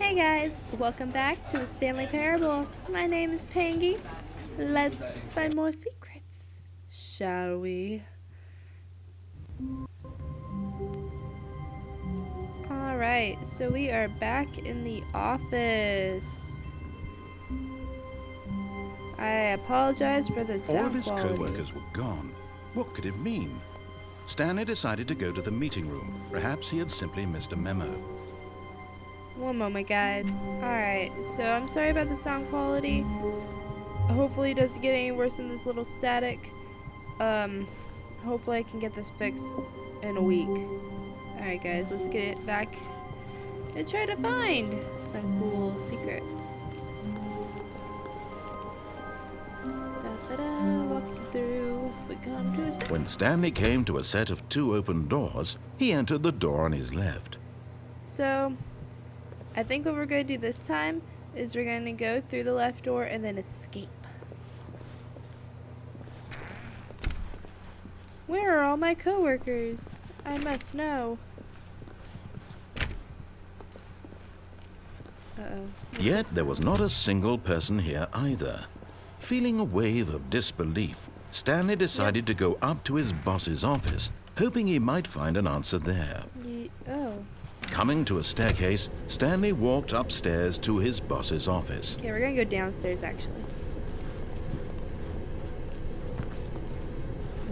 Hey guys, welcome back to the Stanley Parable. My name is Pengy. Let's find more secrets, shall we? Alright, so we are back in the office. I apologize for the sound All of his quality. co-workers were gone. What could it mean? Stanley decided to go to the meeting room. Perhaps he had simply missed a memo. One moment, guys. Alright, so I'm sorry about the sound quality. Hopefully it doesn't get any worse than this little static. Hopefully I can get this fixed in a week. Alright guys, let's get back and try to find some cool secrets. Da-ba-da, walking through, we come to a set. When Stanley came to a set of 2 open doors, he entered the door on his left. So, I think what we're going to do this time is we're going to go through the left door and then escape. Where are all my coworkers? I must know. Uh-oh. Yet there was not a single person here either. Feeling a wave of disbelief, Stanley decided to go up to his boss's office, hoping he might find an answer there. Oh. Coming to a staircase, Stanley walked upstairs to his boss's office. Okay, we're going to go downstairs actually.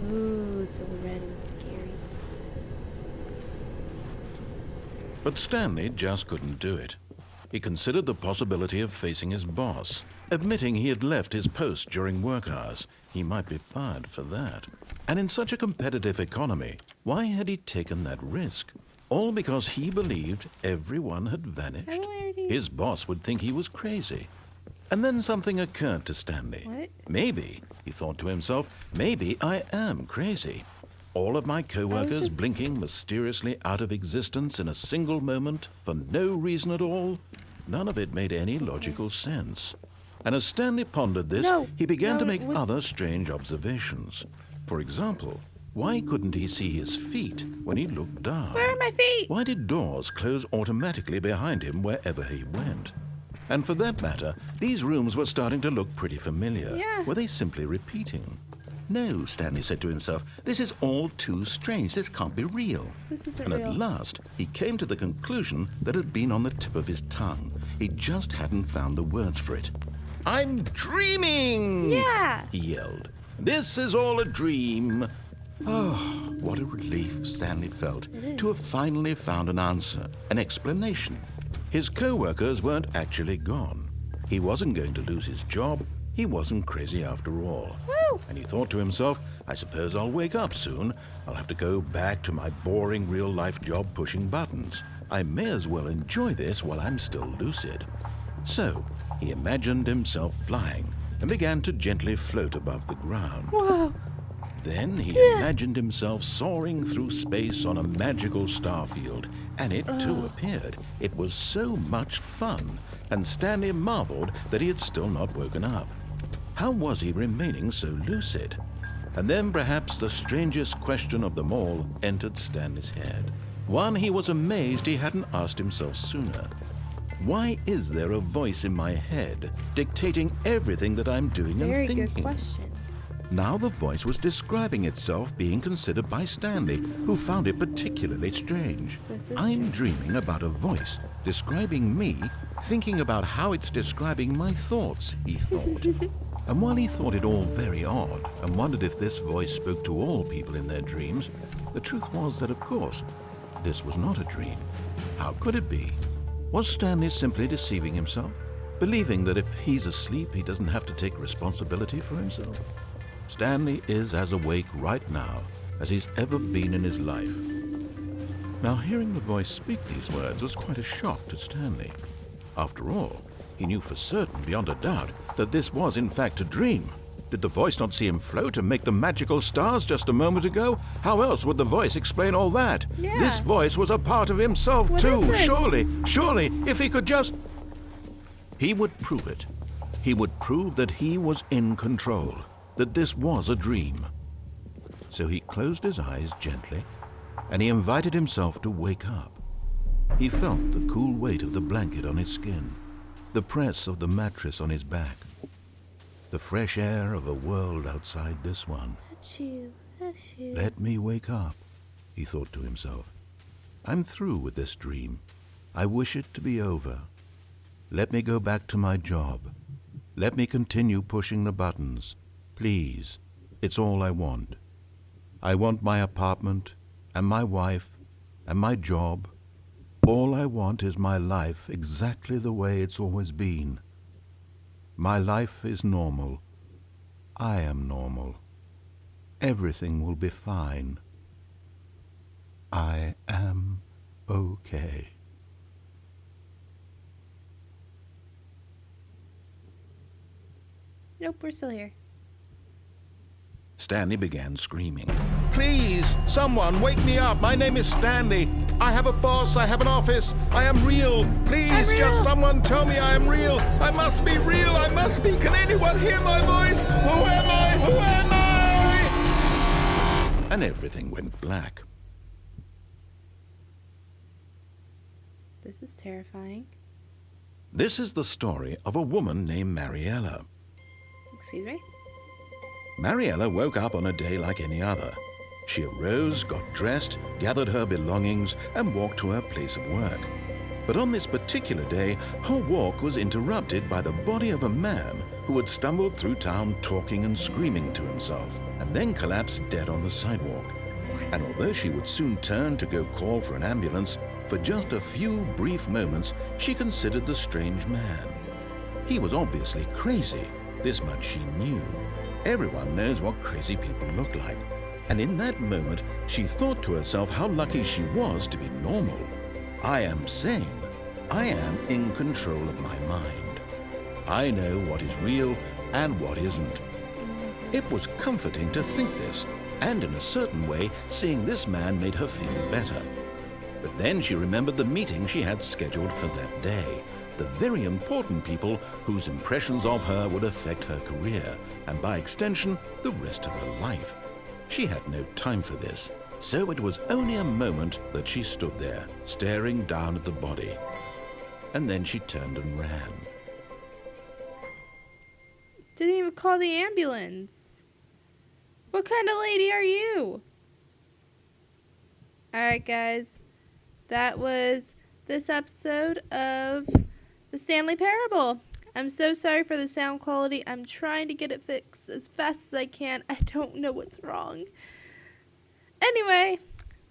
Ooh, it's all red and scary. But Stanley just couldn't do it. He considered the possibility of facing his boss. Admitting he had left his post during work hours, he might be fired for that. And in such a competitive economy, why had he taken that risk? All because he believed everyone had vanished. His boss would think he was crazy. And then something occurred to Stanley. What? Maybe, he thought to himself, maybe I am crazy. All of my co-workers blinking mysteriously out of existence in a single moment for no reason at all. None of it made any logical sense. And as Stanley pondered this, he began to make other strange observations. For example, why couldn't he see his feet when he looked down? Where are my feet? Why did doors close automatically behind him wherever he went? And for that matter, these rooms were starting to look pretty familiar. Yeah. Were they simply repeating? No, Stanley said to himself, this is all too strange. This can't be real. This isn't and real. At last, he came to the conclusion that had been on the tip of his tongue. He just hadn't found the words for it. I'm dreaming! Yeah! He yelled. This is all a dream. Oh, what a relief Stanley felt to have finally found an answer, an explanation. His co-workers weren't actually gone. He wasn't going to lose his job. He wasn't crazy after all. Woo! And he thought to himself, I suppose I'll wake up soon. I'll have to go back to my boring real-life job pushing buttons. I may as well enjoy this while I'm still lucid. So, he imagined himself flying and began to gently float above the ground. Whoa! Then he imagined himself soaring through space on a magical starfield, and it too appeared. It was so much fun, and Stanley marveled that he had still not woken up. How was he remaining so lucid? And then perhaps the strangest question of them all entered Stanley's head. One he was amazed he hadn't asked himself sooner. Why is there a voice in my head dictating everything that I'm doing and thinking? Very good question. Now the voice was describing itself being considered by Stanley, who found it particularly strange. I'm dreaming about a voice describing me, thinking about how it's describing my thoughts, he thought. And while he thought it all very odd and wondered if this voice spoke to all people in their dreams, the truth was that, of course, this was not a dream. How could it be? Was Stanley simply deceiving himself, believing that if he's asleep, he doesn't have to take responsibility for himself? Stanley is as awake right now as he's ever been in his life. Now, hearing the voice speak these words was quite a shock to Stanley. After all, he knew for certain, beyond a doubt, that this was in fact a dream. Did the voice not see him float and make the magical stars just a moment ago? How else would the voice explain all that? Yeah. This voice was a part of himself too. Surely, if he could just... He would prove it. He would prove that he was in control, that this was a dream. So he closed his eyes gently, and he invited himself to wake up. He felt the cool weight of the blanket on his skin, the press of the mattress on his back, the fresh air of a world outside this one. Achoo, achoo. Let me wake up, he thought to himself. I'm through with this dream. I wish it to be over. Let me go back to my job. Let me continue pushing the buttons. Please, it's all I want. I want my apartment, and my wife, and my job. All I want is my life exactly the way it's always been. My life is normal. I am normal. Everything will be fine. I am okay. Nope, we're still here. Stanley began screaming. Please, someone, wake me up. My name is Stanley. I have a boss. I have an office. I am real. Please, just someone tell me I am real. I must be real. I must be. Can anyone hear my voice? Who am I? Who am I? And everything went black. This is terrifying. This is the story of a woman named Mariella. Excuse me? Mariella woke up on a day like any other. She arose, got dressed, gathered her belongings, and walked to her place of work. But on this particular day, her walk was interrupted by the body of a man who had stumbled through town talking and screaming to himself, and then collapsed dead on the sidewalk. And although she would soon turn to go call for an ambulance, for just a few brief moments, she considered the strange man. He was obviously crazy. This much she knew. Everyone knows what crazy people look like. And in that moment, she thought to herself how lucky she was to be normal. I am sane. I am in control of my mind. I know what is real and what isn't. It was comforting to think this, and in a certain way, seeing this man made her feel better. But then she remembered the meeting she had scheduled for that day. The very important people whose impressions of her would affect her career, and by extension, the rest of her life. She had no time for this, so it was only a moment that she stood there, staring down at the body. And then she turned and ran. Didn't even call the ambulance. What kind of lady are you? Alright, guys. That was this episode of the Stanley Parable. I'm so sorry for the sound quality. I'm trying to get it fixed as fast as I can. I don't know what's wrong. Anyway,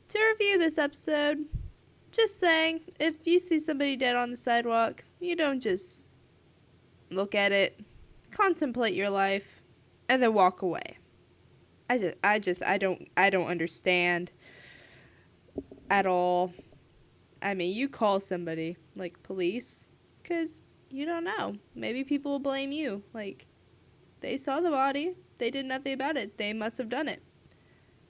to review this episode, just saying, if you see somebody dead on the sidewalk, you don't just look at it, contemplate your life, and then walk away. I don't understand at all. I mean, you call somebody, like police, because you don't know. Maybe people will blame you. Like, they saw the body. They did nothing about it. They must have done it.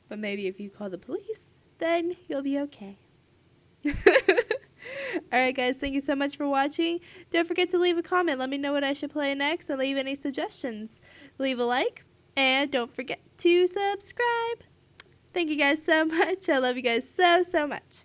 But maybe if you call the police, then you'll be okay. Alright, guys. Thank you so much for watching. Don't forget to leave a comment. Let me know what I should play next and leave any suggestions. Leave a like. And don't forget to subscribe. Thank you guys so much. I love you guys so, so much.